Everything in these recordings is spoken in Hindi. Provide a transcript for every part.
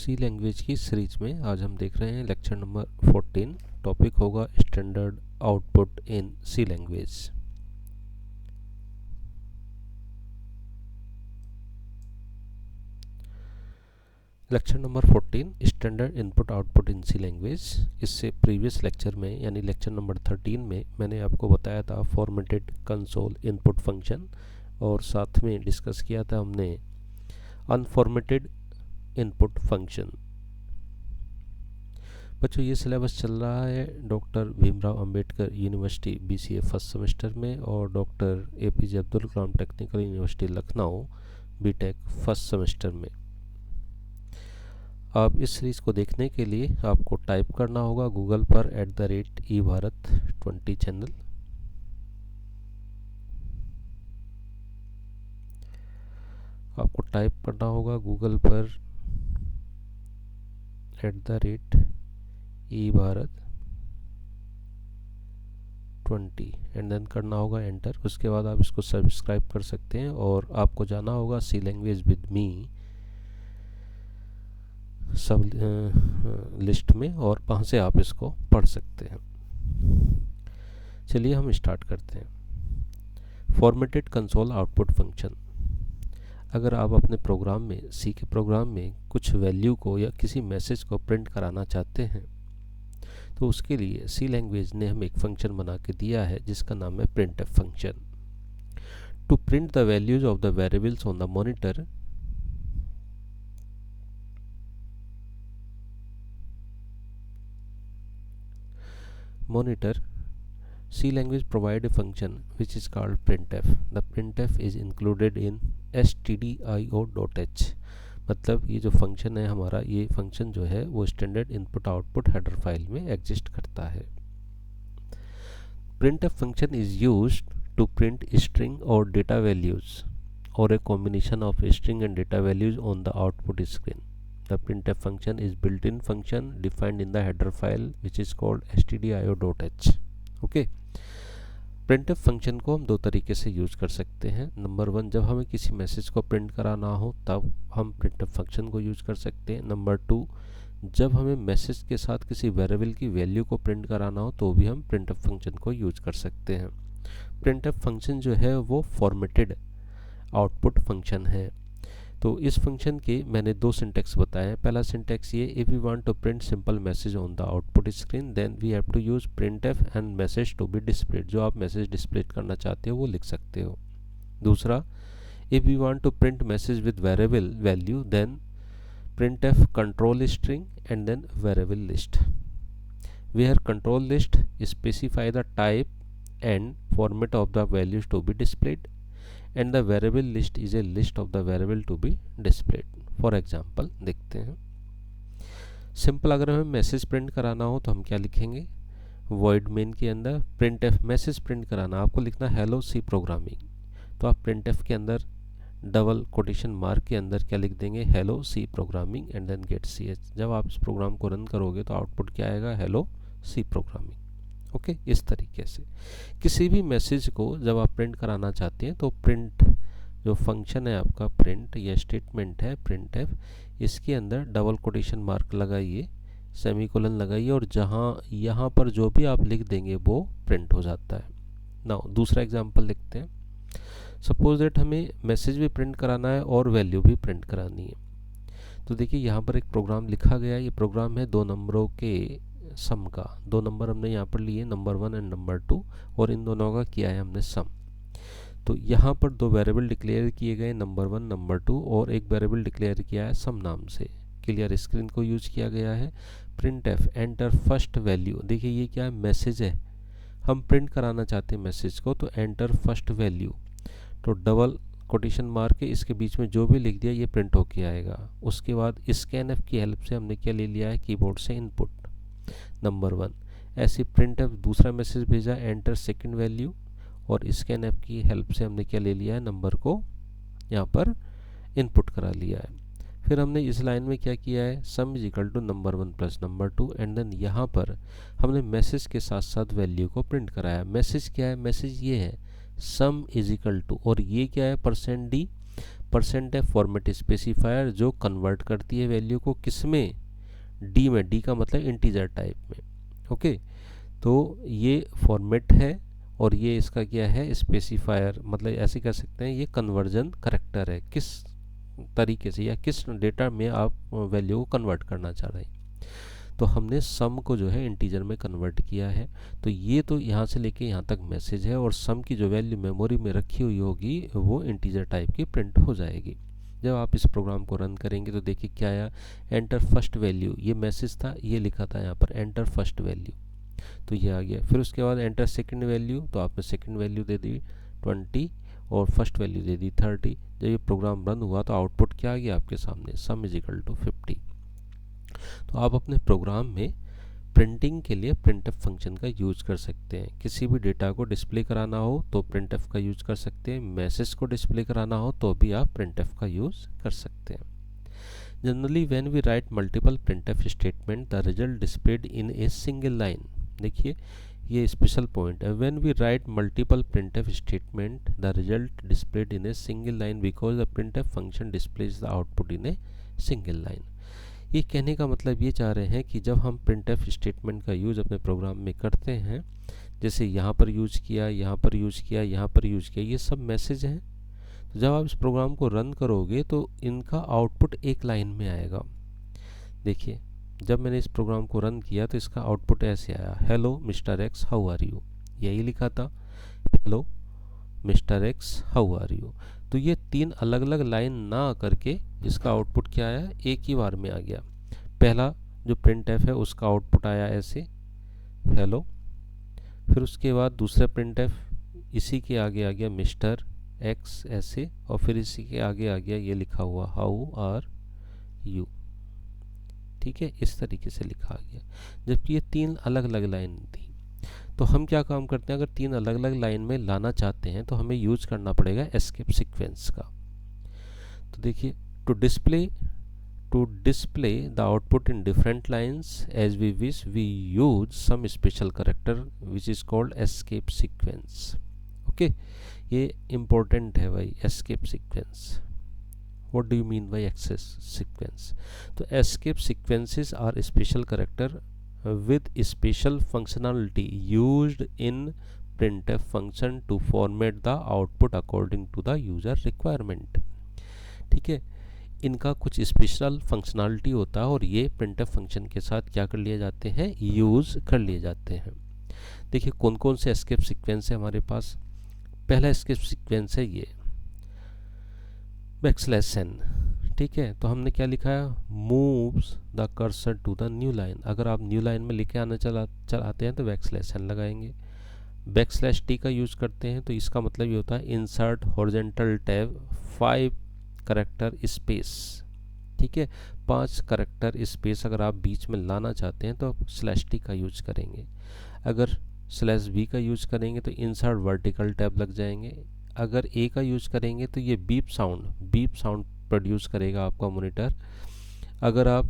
सी लैंग्वेज की सीरीज में आज हम देख रहे हैं लेक्चर नंबर 14। टॉपिक होगा standard output in C language. Lecture number 14 standard input output in C language. इससे प्रीवियस लेक्चर में यानी लेक्चर नंबर 13 में मैंने आपको बताया था फॉर्मेटेड कंसोल इनपुट फंक्शन, और साथ में डिस्कस किया था हमने अनफॉर्मेटेड इनपुट फंक्शन। बच्चों, ये सिलेबस चल रहा है doctor Bhimrao Ambedkar university BCA first semester में और doctor APJ Abdul Kalam technical university Lucknow BTech first semester में। अब इस सीरीज़ को देखने के लिए आपको टाइप करना होगा गूगल पर @eBharat20 चैनल। आपको टाइप करना होगा गूगल पर @eBharat20 एंड देन करना होगा एंटर। उसके बाद आप इसको सब्सक्राइब कर सकते हैं और आपको जाना होगा सी लैंग्वेज विद मी सब लिस्ट में, और वहाँ से आप इसको पढ़ सकते हैं। चलिए हम स्टार्ट करते हैं। Formatted console output function. अगर आप अपने प्रोग्राम में सी के प्रोग्राम में कुछ वैल्यू को या किसी मैसेज को प्रिंट कराना चाहते हैं तो उसके लिए सी लैंग्वेज ने हमें एक फंक्शन बना के दिया है जिसका नाम है printf function. To print the values of the variables on the monitor, C language provide a function which is called printf. The printf is included in stdio.h। मतलब ये जो फंक्शन है हमारा, ये फंक्शन जो है वो standard input output header file में एग्जिस्ट करता है। printf function is used to print string or data values or a combination of string and data values on the output screen. The printf function is built-in function defined in the header file which is called stdio.h। Okay, printf function को हम दो तरीके से यूज कर सकते हैं। नंबर 1, जब हमें किसी मैसेज को प्रिंट कराना हो तब हम printf फंक्शन को यूज कर सकते हैं। नंबर 2, जब हमें मैसेज के साथ किसी वेरिएबल की वैल्यू को प्रिंट कराना हो तो भी हम printf फंक्शन को यूज कर सकते हैं। printf फंक्शन जो है वो फॉर्मेटेड आउटपुट फंक्शन है। तो इस फंक्शन के मैंने दो सिंटेक्स बताए हैं। पहला सिंटेक्स ये, if we want to print simple message on the output screen then we have to use printf and message to be displayed. जो आप मैसेज डिस्प्ले करना चाहते हो वो लिख सकते हो। दूसरा, if we want to print message with variable value then printf control string and then variable list, where control list specify the type and format of the values to be displayed and the variable list is a list of the variable to be displayed। For example देखते हैं। सिंपल अगर हमें मैसेज प्रिंट कराना हो तो हम क्या लिखेंगे, void main के अंदर printf मैसेज प्रिंट कराना, आपको लिखना हेलो सी प्रोग्रामिंग, तो आप printf के अंदर डबल कोटेशन मार्क के अंदर क्या लिख देंगे, hello C programming and then get ch। जब आप इस प्रोग्राम को रन करोगे तो आउटपुट क्या आएगा, हेलो सी प्रोग्रामिंग। ओके, इस तरीके से किसी भी मैसेज को जब आप प्रिंट कराना चाहते हैं तो प्रिंट जो फंक्शन है आपका, प्रिंट या स्टेटमेंट है printf, इसके अंदर डबल कोटेशन मार्क लगाइए, सेमीकोलन लगाइए, और यहाँ पर जो भी आप लिख देंगे वो प्रिंट हो जाता है। नाउ दूसरा एग्जांपल लिखते हैं। सपोज दैट हमें मैसेज भी प्रिंट कराना है और वैल्यू भी प्रिंट करानी है। तो देखिए यहाँ पर एक प्रोग्राम लिखा गया है। ये प्रोग्राम है दो नंबरों के सम का। दो नंबर हमने यहाँ पर लिए, नंबर 1 एंड नंबर 2, और इन दोनों का किया है हमने सम। तो यहाँ पर दो वेरिएबल डिक्लेयर किए गए, नंबर 1 नंबर 2, और एक वेरिएबल डिक्लेयर किया है सम नाम से। क्लियर स्क्रीन को यूज किया गया है। printf एंटर फर्स्ट वैल्यू, देखिए ये क्या है, मैसेज है, हम प्रिंट कराना चाहते हैं मैसेज को, तो एंटर फर्स्ट वैल्यू, तो डबल कोटेशन मार के इसके बीच में जो भी लिख दिया ये प्रिंट होके आएगा। उसके बाद scanf की हेल्प से हमने क्या ले लिया है, कीबोर्ड से इनपुट नंबर 1। ऐसे printf दूसरा मैसेज भेजा, एंटर सेकंड वैल्यू, और scanf की हेल्प से हमने क्या ले लिया है, नंबर को यहाँ पर इनपुट करा लिया है। फिर हमने इस लाइन में क्या किया है, sum is equal to number 1 plus number 2, and then यहाँ पर हमने मैसेज के साथ साथ वैल्यू को प्रिंट कराया। मैसेज क्या है, मैसेज ये है सम इज इक्वल टू, और ये क्या है, %d। परसेंट है फॉर्मेट स्पेसिफायर जो कन्वर्ट करती है वैल्यू को किस में, डी में, डी का मतलब इंटीजर टाइप में। ओके, तो ये फॉर्मेट है और ये इसका क्या है, स्पेसिफायर, मतलब ऐसे कह सकते हैं ये कन्वर्जन करेक्टर है, किस तरीके से या किस डेटा में आप वैल्यू को कन्वर्ट करना चाह रहे हैं। तो हमने सम को जो है इंटीजर में कन्वर्ट किया है। तो ये तो यहाँ से लेके यहाँ तक मैसेज है, और सम की जो वैल्यू मेमोरी में रखी हुई होगी वो इंटीजर टाइप की प्रिंट हो जाएगी। जब आप इस प्रोग्राम को रन करेंगे तो देखिए क्या आया, एंटर फर्स्ट वैल्यू, ये मैसेज था, ये लिखा था यहाँ पर एंटर फर्स्ट वैल्यू, तो ये आ गया। फिर उसके बाद एंटर सेकंड वैल्यू, तो आपने सेकंड वैल्यू दे दी 20 और फर्स्ट वैल्यू दे दी 30। जब ये प्रोग्राम रन हुआ तो आउटपुट क्या आ गया आपके सामने, सम इज इक्वल टू 50। तो आप अपने प्रोग्राम में प्रिंटिंग के लिए printf फंक्शन का यूज कर सकते हैं। किसी भी डेटा को डिस्प्ले कराना हो तो printf का यूज कर सकते हैं, मैसेज को डिस्प्ले कराना हो तो भी आप printf का यूज कर सकते हैं। Generally when we write multiple printf statement the result displayed in a single line. देखिए ये स्पेशल पॉइंट है, when we write multiple printf statement the result displayed in a single line because the printf function displays the output in a single line. ये कहने का मतलब ये चाह रहे हैं कि जब हम printf स्टेटमेंट का यूज़ अपने प्रोग्राम में करते हैं, जैसे यहाँ पर यूज़ किया, यहाँ पर यूज़ किया, यहाँ पर यूज़ किया, ये सब मैसेज हैं। तो जब आप इस प्रोग्राम को रन करोगे तो इनका आउटपुट एक लाइन में आएगा। देखिए जब मैंने इस प्रोग्राम को रन किया तो इसका आउटपुट ऐसे आया, hello mister X how are you, यही लिखा था, hello mister X how are you. तो ये 3 अलग अलग लाइन ना करके इसका आउटपुट क्या आया, एक ही बार में आ गया। पहला जो printf है उसका आउटपुट आया ऐसे, हेलो। फिर उसके बाद दूसरा printf इसी के आगे आ गया मिस्टर एक्स ऐसे, और फिर इसी के आगे आ गया ये लिखा हुआ हाउ आर यू। ठीक है, इस तरीके से लिखा गया, जबकि ये 3 अलग अलग लाइन थी। तो हम क्या काम करते हैं, अगर 3 अलग अलग लाइन में लाना चाहते हैं तो हमें यूज करना पड़ेगा एस्केप सीक्वेंस का। तो देखिए to display the output in different lines as we wish we use some special character which is called escape sequence. Okay, ये इम्पोर्टेंट है भाई, escape sequence. What do you mean by access sequence? तो escape sequences are special character with special functionality used in printf function to format the output according to the user requirement। ठीक है, इनका कुछ स्पेशल फंक्शनलिटी होता है और ये printf फंक्शन के साथ क्या कर लिए जाते हैं, यूज़ कर लिए जाते हैं। देखिए कौन कौन से एस्केप सीक्वेंस है हमारे पास। पहला एस्केप सीक्वेंस है ये बैकस्लैश n। ठीक है, तो हमने क्या लिखा है, moves the cursor to the new line. अगर आप न्यू लाइन में लेके आना चलाते हैं तो बैकस्लैश n लगाएंगे। बैकस्लैश t का यूज़ करते हैं तो इसका मतलब ये होता है insert horizontal tab 5 character space. ठीक है, 5 करेक्टर स्पेस अगर आप बीच में लाना चाहते हैं तो आप स्लैश t का यूज करेंगे। अगर स्लैश v का यूज करेंगे तो इंसर्ट वर्टिकल टैब लग जाएंगे। अगर ए का यूज करेंगे तो ये बीप साउंड प्रोड्यूस करेगा आपका मॉनिटर। अगर आप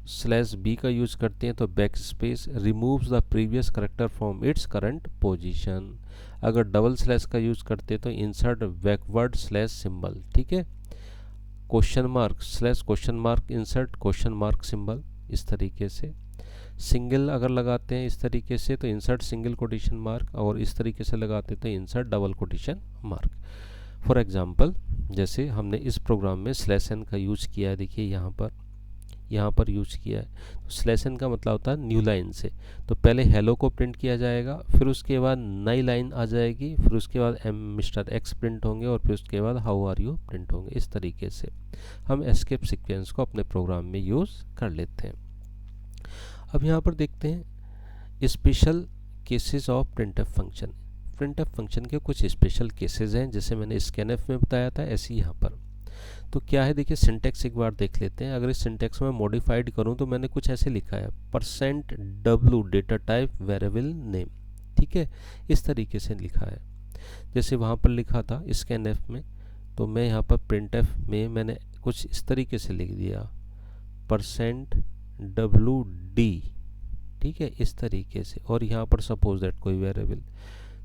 स्लैश बी का यूज करते हैं तो back space removes the previous character from its current position. अगर डबल स्लैश का यूज करते हैं तो इंसर्ट बैकवर्ड स्लैश सिंबल। ठीक है, question mark slash question mark insert question mark symbol, इस तरीके से। सिंगल अगर लगाते हैं इस तरीके से तो इंसर्ट सिंगल कोटेशन मार्क, और इस तरीके से लगाते हैं तो insert double quotation mark. For example जैसे हमने इस प्रोग्राम में स्लैश n का यूज किया है, देखिए यहाँ पर यूज किया है। तो स्लैश n का मतलब होता है न्यू लाइन से, तो पहले हेलो को प्रिंट किया जाएगा, फिर उसके बाद नई लाइन आ जाएगी, फिर उसके बाद मिस्टर एक्स प्रिंट होंगे, और फिर उसके बाद हाउ आर यू प्रिंट होंगे। इस तरीके से हम एस्केप सीक्वेंस को अपने प्रोग्राम में यूज़ कर लेते हैं। अब यहाँ पर देखते हैं special cases of printf function. printf function के कुछ स्पेशल केसेस हैं, जैसे मैंने scanf में बताया था ऐसे ही यहाँ पर। तो क्या है देखिए, सिंटेक्स एक बार देख लेते हैं। अगर इस सिंटेक्स में मॉडिफाइड करूँ तो मैंने कुछ ऐसे लिखा है, %w data type variable name. ठीक है, इस तरीके से लिखा है जैसे वहाँ पर लिखा था scanf में। तो मैं यहाँ पर printf में मैंने कुछ इस तरीके से लिख दिया %wd। ठीक है, इस तरीके से, और यहाँ पर सपोज दैट कोई वेरिएबल।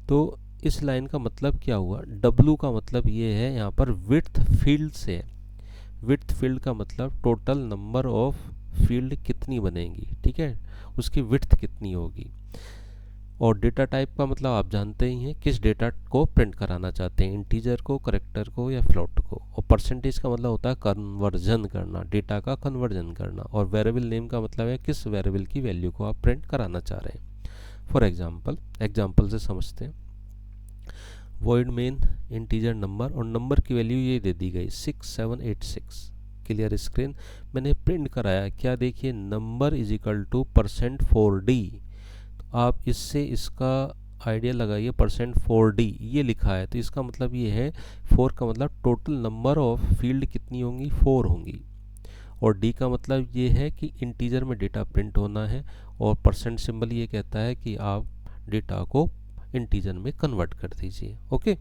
तो इस लाइन का मतलब क्या हुआ, w का मतलब ये है यहाँ पर विड्थ फील्ड से है। विड्थ फील्ड का मतलब टोटल नंबर ऑफ फील्ड कितनी बनेगी, ठीक है, उसकी विड्थ कितनी होगी। और डेटा टाइप का मतलब आप जानते ही हैं किस डेटा को प्रिंट कराना चाहते हैं, इंटीजर को, करेक्टर को या फ्लोट को। और परसेंटेज का मतलब होता है कन्वर्जन करना, डेटा का कन्वर्जन करना। और वेरिएबल नेम का मतलब है किस वेरिएबल की वैल्यू को आप प्रिंट कराना चाह रहे हैं। फॉर एग्जाम्पल से समझते हैं। वॉइड मेन इंटीजर नंबर, और नंबर की वैल्यू ये दे दी गई 6786। Clear screen. मैंने प्रिंट कराया क्या, देखिए number is equal to %4d। आप इससे इसका आइडिया लगाइए, %4d ये लिखा है तो इसका मतलब ये है 4 का मतलब टोटल नंबर ऑफ फील्ड कितनी होंगी, 4 होंगी। और d का मतलब ये है कि इंटीजर में डेटा प्रिंट होना है। और परसेंट सिंबल ये कहता है कि आप डेटा को इंटीजर में कन्वर्ट कर दीजिए। ओके,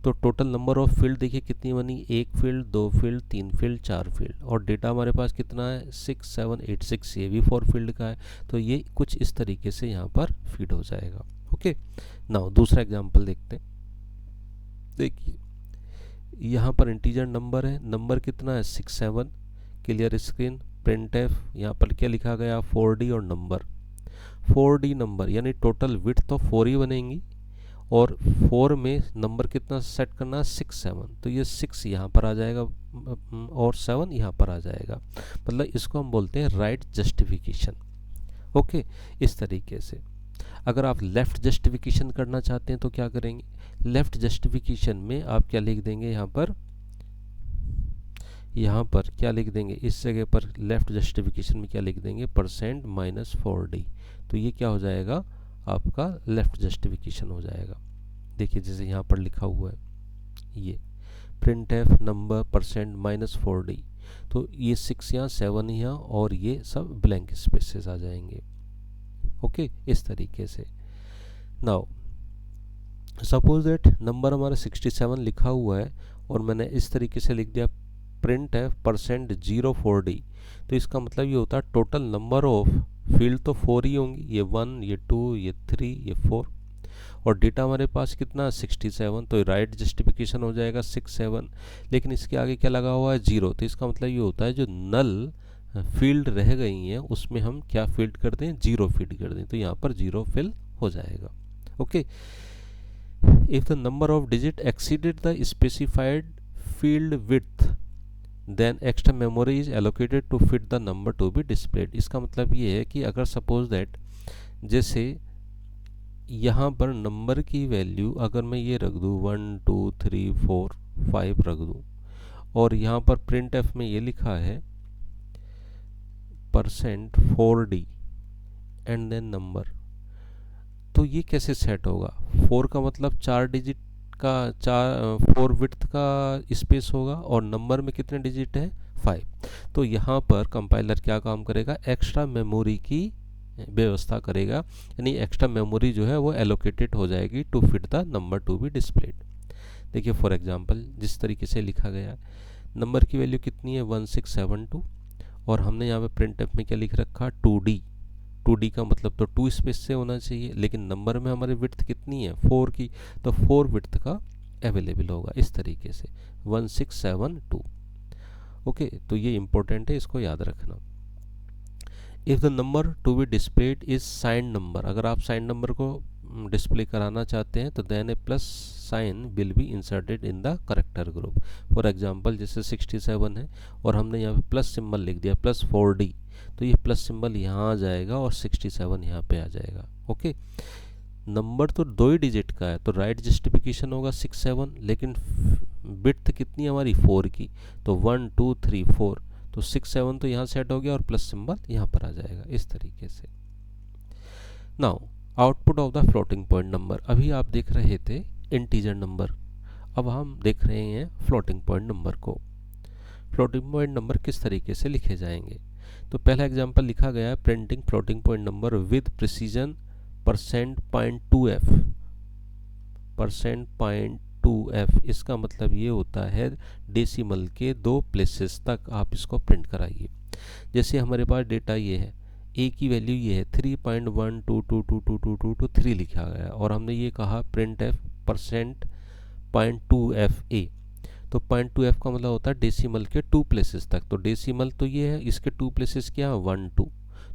तो टोटल नंबर ऑफ फील्ड देखिए कितनी बनी, 1 फील्ड, 2 फील्ड, 3 फील्ड, 4 फील्ड। और डेटा हमारे पास कितना है 6786, ये भी 4 फील्ड का है। तो ये कुछ इस तरीके से यहाँ पर फीड हो जाएगा। ओके, नाउ दूसरा एग्जांपल देखते हैं। देखिए यहाँ पर इंटीजर नंबर है, नंबर कितना है 67। Clear screen. प्रिंट एफ, यहाँ पर क्या लिखा गया 4d और नंबर, 4d नंबर यानी टोटल विड्थ तो 4 ही बनेंगी। और 4 में नंबर कितना सेट करना है 67, तो ये 6 यहाँ पर आ जाएगा और 7 यहाँ पर आ जाएगा। मतलब इसको हम बोलते हैं राइट जस्टिफिकेशन। ओके, इस तरीके से। अगर आप लेफ़्ट जस्टिफिकेशन करना चाहते हैं तो क्या करेंगे, लेफ़्ट जस्टिफिकेशन में आप क्या लिख देंगे, यहाँ पर क्या लिख देंगे, इस जगह पर लेफ़्ट जस्टिफिकेशन में क्या लिख देंगे %-4d। तो ये क्या हो जाएगा, आपका लेफ़्ट जस्टिफिकेशन हो जाएगा। देखिए जैसे यहाँ पर लिखा हुआ है ये प्रिंट एफ नंबर %-4d, तो ये 6 यहाँ, 7 यहाँ, और ये सब ब्लैंक स्पेसेस आ जाएंगे। ओके, इस तरीके से। नाउ सपोज दैट नंबर हमारा 67 लिखा हुआ है और मैंने इस तरीके से लिख दिया प्रिंट है %-04d। तो इसका मतलब ये होता है टोटल नंबर ऑफ फील्ड तो 4 ही होंगी, ये 1, ये 2, ये 3, ये 4। और डेटा हमारे पास कितना 67, तो राइट जस्टिफिकेशन हो जाएगा 67। लेकिन इसके आगे क्या लगा हुआ है 0, तो इसका मतलब ये होता है जो नल फील्ड रह गई हैं उसमें हम क्या फील्ड कर दें, 0 फीड कर दें। तो यहाँ पर 0 फिल हो जाएगा। Okay, if the number of digit exceeded the specified field width then extra memory is allocated to fit the number to be displayed। इसका मतलब ये है कि अगर सपोज दैट जैसे यहाँ पर नंबर की वैल्यू अगर मैं ये रख दूँ 1 2 3 4 5 रख दूँ, और यहाँ पर प्रिंट एफ में ये लिखा है %4d एंड देन नंबर, तो ये कैसे सेट होगा, 4 का मतलब 4 डिजिट का 4 विड्थ का स्पेस होगा और नंबर में कितने डिजिट है 5। तो यहाँ पर कंपाइलर क्या काम करेगा, एक्स्ट्रा मेमोरी की व्यवस्था करेगा, यानी एक्स्ट्रा मेमोरी जो है वो एलोकेटेड हो जाएगी to fit the number to be displayed. देखिए फॉर एग्जांपल जिस तरीके से लिखा गया, नंबर की वैल्यू कितनी है 1672, और हमने यहाँ पे प्रिंट एफ में क्या लिख रखा 2d का मतलब तो 2 स्पेस से होना चाहिए, लेकिन नंबर में हमारी विड्थ कितनी है 4 की, तो 4 विड्थ का अवेलेबल होगा इस तरीके से 1672। ओके, तो ये इंपॉर्टेंट है, इसको याद रखना। If the number to be displayed is sine number, अगर आप साइन नंबर को डिस्प्ले कराना चाहते हैं तो then a plus sign will be inserted in the character group. For example जैसे 67 है और हमने यहाँ पे प्लस सिंबल लिख दिया +4d, तो ये प्लस सिंबल यहाँ आ जाएगा और 67 यहाँ पे आ जाएगा। ओके, नंबर तो 2 ही डिजिट का है तो राइट जस्टिफिकेशन होगा 67, लेकिन विड्थ कितनी हमारी 4 की, तो 1 2 3 4, तो 67 तो यहाँ सेट हो गया और प्लस सिंबल यहाँ पर आ जाएगा इस तरीके से। Now output of the floating point number, अभी आप देख रहे थे इंटीजर नंबर, अब हम देख रहे हैं फ्लोटिंग पॉइंट नंबर को। फ्लोटिंग पॉइंट नंबर किस तरीके से लिखे जाएंगे, तो पहला एग्जांपल लिखा गया है printing floating point number with precision %.2f। %.2f इसका मतलब ये होता है डेसिमल के 2 प्लेसेस तक आप इसको प्रिंट कराइए। जैसे हमारे पास डेटा ये है, a की वैल्यू ये है 3.1222222 लिखा गया और हमने ये कहा प्रिंट f %.2fa, तो 0.2f का मतलब होता है डेसिमल के 2 प्लेसेस तक। तो डेसिमल तो ये है, इसके 2 प्लेसेस क्या है 1 2,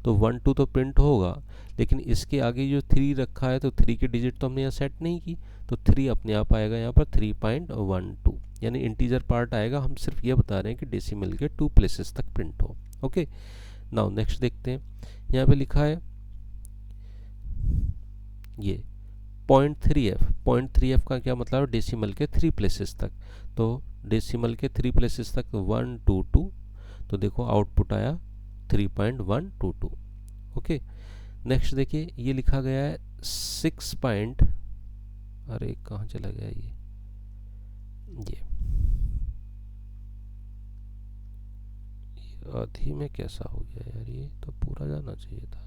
तो 1 2 तो प्रिंट होगा, लेकिन इसके आगे जो 3 रखा है तो 3 की डिजिट तो हमने यहाँ सेट नहीं की, तो 3 अपने आप आएगा यहाँ पर 3.12, यानी इंटीजर पार्ट आएगा। हम सिर्फ ये बता रहे हैं कि डेसिमल के 2 प्लेसेस तक प्रिंट हो। ओके, नाउ नेक्स्ट देखते हैं। यहाँ पे लिखा है ये 0.3f, 0.3f का क्या मतलब है, डेसिमल के 3 प्लेसेस तक। तो डेसिमल के 3 प्लेसेस तक 122, तो देखो आउटपुट आया 3.122। ओके, नेक्स्ट देखिए ये लिखा गया है 6 पॉइंट, अरे कहाँ चला गया ये आधी में कैसा हो गया यार, ये तो पूरा जाना चाहिए था।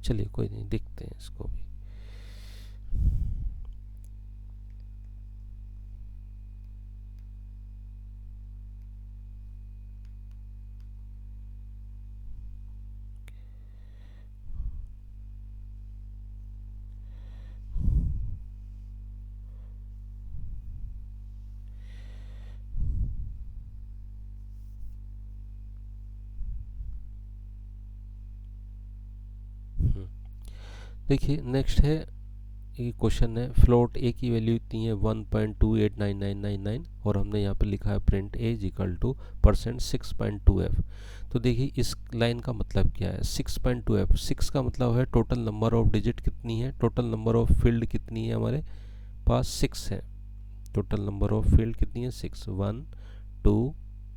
चलिए कोई नहीं, देखते हैं इसको भी। देखिए नेक्स्ट है, ये क्वेश्चन है फ्लोट ए की वैल्यू इतनी है 1.289999 और हमने यहाँ पे लिखा है print A is equal two percent 6.2f। तो देखिए इस लाइन का मतलब क्या है, 6.2f, 6 का मतलब है टोटल नंबर ऑफ डिजिट कितनी है, टोटल नंबर ऑफ फील्ड कितनी है, हमारे पास 6 है। टोटल नंबर ऑफ फील्ड कितनी है 6, 1 2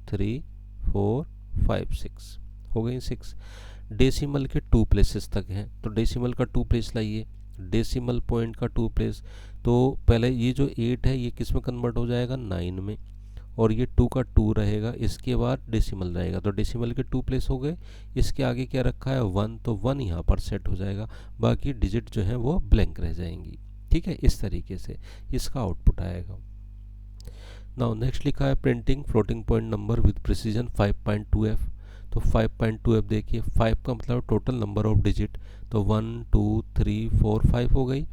3 4 5 6 हो गई 6। डेसिमल के 2 प्लेसेस तक हैं, तो डेसिमल का 2 प्लेस लाइए, डेसिमल पॉइंट का 2 प्लेस। तो पहले ये जो 8 है ये किस में कन्वर्ट हो जाएगा 9 में, और ये 2 का 2 रहेगा, इसके बाद डेसिमल रहेगा, तो डेसिमल के 2 प्लेस हो गए। इसके आगे क्या रखा है 1, तो 1 यहाँ पर सेट हो जाएगा, बाकी डिजिट जो है वो ब्लैंक रह जाएंगी। ठीक है, इस तरीके से इसका आउटपुट आएगा। नाउ नेक्स्ट लिखा है printing floating point number with precision 5.2f। तो 5.2f देखिए, 5 का मतलब टोटल नंबर ऑफ डिजिट, तो 1 2 3 4 5 हो गई।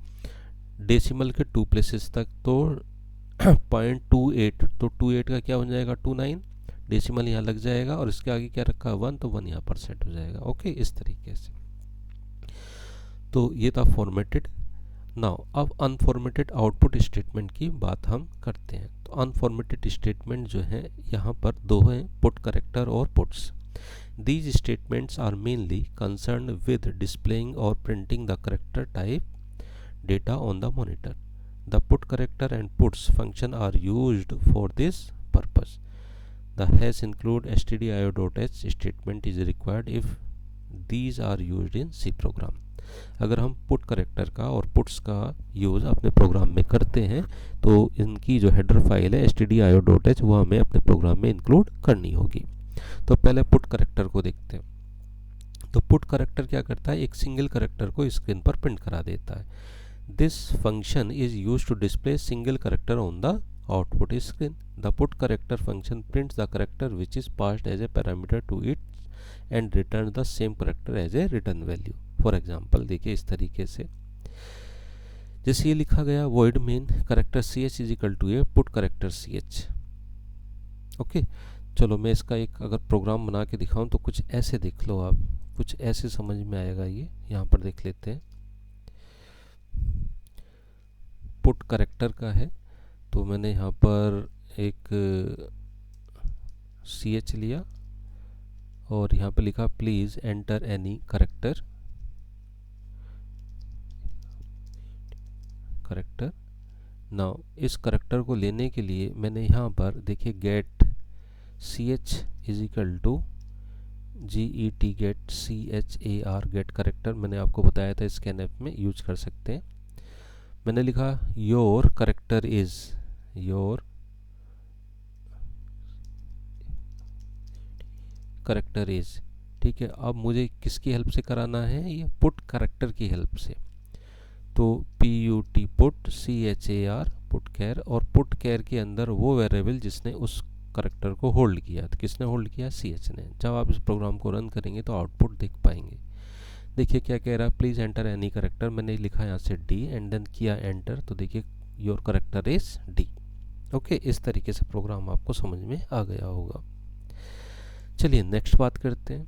डेसिमल के 2 प्लेसेस तक तो 0.28, तो 28 का क्या बन जाएगा 29, डेसिमल यहाँ लग जाएगा, और इसके आगे क्या रखा है 1, तो 1 यहाँ पर सेट हो जाएगा। ओके, इस तरीके से। तो ये था फॉर्मेटेड। नाउ अब अनफॉर्मेटेड आउटपुट स्टेटमेंट की बात हम करते हैं। तो अनफॉर्मेटेड स्टेटमेंट जो है यहाँ पर दो हैं, पुट करेक्टर और puts. These statements are mainly concerned with displaying or printing the character type data on the monitor. The put character and puts function are used for this purpose. The hash include stdio.h statement is required if these are used in C program. अगर हम पुट करेक्टर का और पुट्स का यूज़ अपने प्रोग्राम में करते हैं तो इनकी जो हेडर फाइल है stdio.h वो हमें अपने प्रोग्राम में इंक्लूड करनी होगी। तो पहले पुट करेक्टर को देखते हैं। तो पुट करेक्टर क्या करता है, एक सिंगल करेक्टर को स्क्रीन पर प्रिंट करा देता है। This function is used to display single character on the output screen. The put character function prints the character which is passed as a parameter to it and return the same character as a return value. For example देखिए इस तरीके से, जैसे ये लिखा गया void main character C H is equal to a put character C H. Okay, चलो मैं इसका एक अगर प्रोग्राम बना के दिखाऊं तो कुछ ऐसे देख लो आप, कुछ ऐसे समझ में आएगा। ये यहाँ पर देख लेते हैं, पुट करेक्टर का है, तो मैंने यहाँ पर एक सी एच लिया और यहाँ पे लिखा please enter any character now. इस करेक्टर को लेने के लिए मैंने यहाँ पर देखिए get C H is equal to GET get CHAR get character, मैंने आपको बताया था स्कैनएप में यूज कर सकते हैं। मैंने लिखा your character is, your character is, ठीक है। अब मुझे किसकी हेल्प से कराना है, ये पुट करेक्टर की हेल्प से। तो PUT पुट CHAR पुट कैर, और पुट कैर के अंदर वो वेरिएबल जिसने उस करेक्टर को होल्ड किया, तो किसने होल्ड किया CH ने। जब आप इस प्रोग्राम को रन करेंगे तो आउटपुट देख पाएंगे। देखिए क्या कह रहा है, प्लीज़ एंटर एनी करेक्टर, मैंने लिखा यहाँ से D एंड देन किया एंटर, तो देखिए your character is D। Okay, इस तरीके से प्रोग्राम आपको समझ में आ गया होगा। चलिए नेक्स्ट बात करते हैं।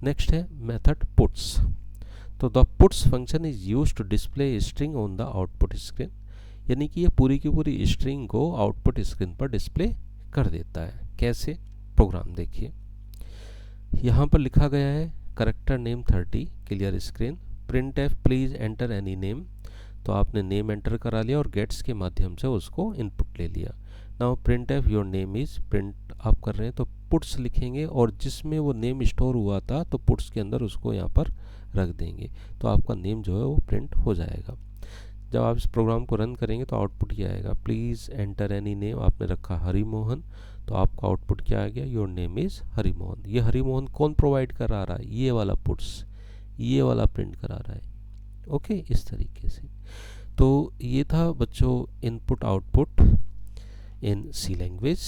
नेक्स्ट है मेथड पुट्स। तो the puts function is use to display string on the output screen, यानी कि ये पूरी की पूरी स्ट्रिंग को आउटपुट स्क्रीन पर डिस्प्ले कर देता है। कैसे? प्रोग्राम देखिए, यहाँ पर लिखा गया है character name 30 clear screen, print F please enter any name. तो आपने नेम एंटर करा लिया और गेट्स के माध्यम से उसको इनपुट ले लिया। Now print F your name is, print आप कर रहे हैं तो पुट्स लिखेंगे और जिसमें वो नेम स्टोर हुआ था तो पुट्स के अंदर उसको यहाँ पर रख देंगे, तो आपका नेम जो है वो प्रिंट हो जाएगा। जब आप इस प्रोग्राम को रन करेंगे तो आउटपुट ये आएगा, प्लीज़ एंटर एनी नेम, आपने रखा हरि मोहन, तो आपका आउटपुट क्या आ गया, your name is Hari Mohan. ये हरि मोहन कौन प्रोवाइड करा रहा है, ये वाला पुट्स, ये वाला प्रिंट करा रहा है। ओके, इस तरीके से। तो ये था बच्चों input output in C language.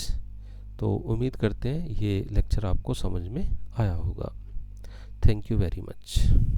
तो उम्मीद करते हैं ये लेक्चर आपको समझ में आया होगा। Thank you very much.